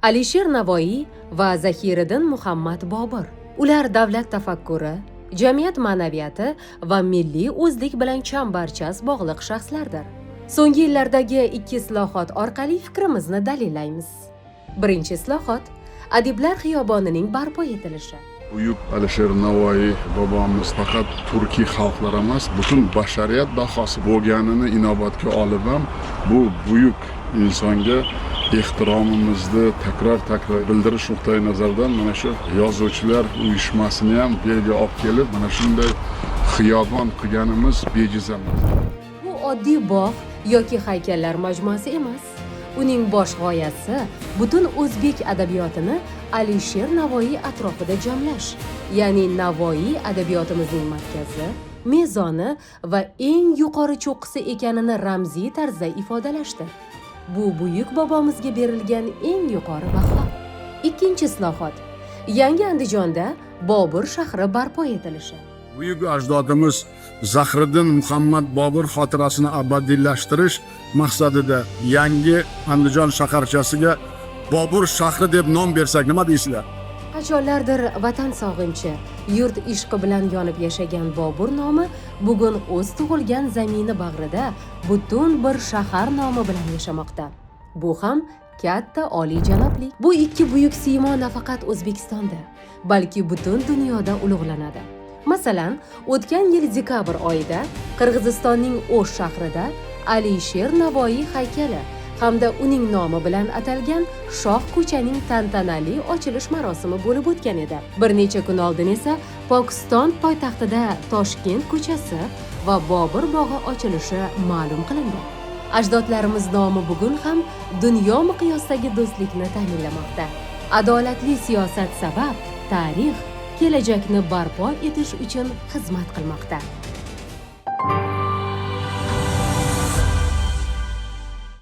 Alisher Navoiy va Zahiriddin Muhammad Bobur. Ular davlat tafakkuri, jamiyat ma'naviyati va milliy o'zlik bilan chambarchas bog'liq shaxslardir. So'nggi yillardagi ikki islohot orqali fikrimizni dalillaymiz. Birinchi islohot Adiblar xiyobonining barpo etilishi. Buyuk Alisher Navoiy bobomiz faqat turkiy xalqlar emas, butun bashariyat dahosi bo'lganini inobatga olib ham bu buyuk insonga ehtiromimizni takror bildirish nuqtai nazaridan mana shu yozuvchilar uyushmasini ham belga olib kelib, mana shunday xiyobon qilganimiz bejiz emas. Bu oddiy bog' yoki haykallar majmuasi emas. Uning bosh g'oyasi butun o'zbek adabiyotini Alisher Navoiy atrofida jamlash, ya'ni Navoiy adabiyotimizning markazi, mezoni va eng yuqori cho'qqisi ekanini ramziy tarzda ifodalashdir. Bu buyuk bobomizga berilgan eng yuqori baho. Ikkinchi islohot Yangi Andijonda Bobur shahri barpo etilishi. Buyuk ajdodimiz Zahiriddin Muhammad Bobur xotirasini abadiylashtirish maqsadida yangi Andijon shaharchasiga Bobur shahri deb nom bersak nima deysizlar? Qachonlardir vatan sog'inchi, yurt ishqi bilan yonib yashagan Bobur nomi bugun o'z tug'ilgan zamini bag'rida butun bir shahar nomi bilan yashamoqda. Bu ham katta oliyjanoblik. Bu ikki buyuk siymo nafaqat O'zbekistonda, balki butun dunyoda ulug'lanadi. Masalan, o'tgan yil dekabr oyida Qirg'izistonning O'sh shahrida Alisher Navoiy haykali hamda uning nomi bilan atalgan Shoh ko'chaning tantanali ochilish marosimi bo'lib o'tgan edi. Bir necha kun oldin esa Pokiston poytaxtida Toshkent ko'chasi va Bobur bog'i ochilishi ma'lum qilindi. Ajdodlarimiz nomi bugun ham dunyo miqyosidagi do'stlikni ta'minlamoqda. Adolatli siyosat sabab tarix kelajakni barpo etish uchun xizmat qilmoqda.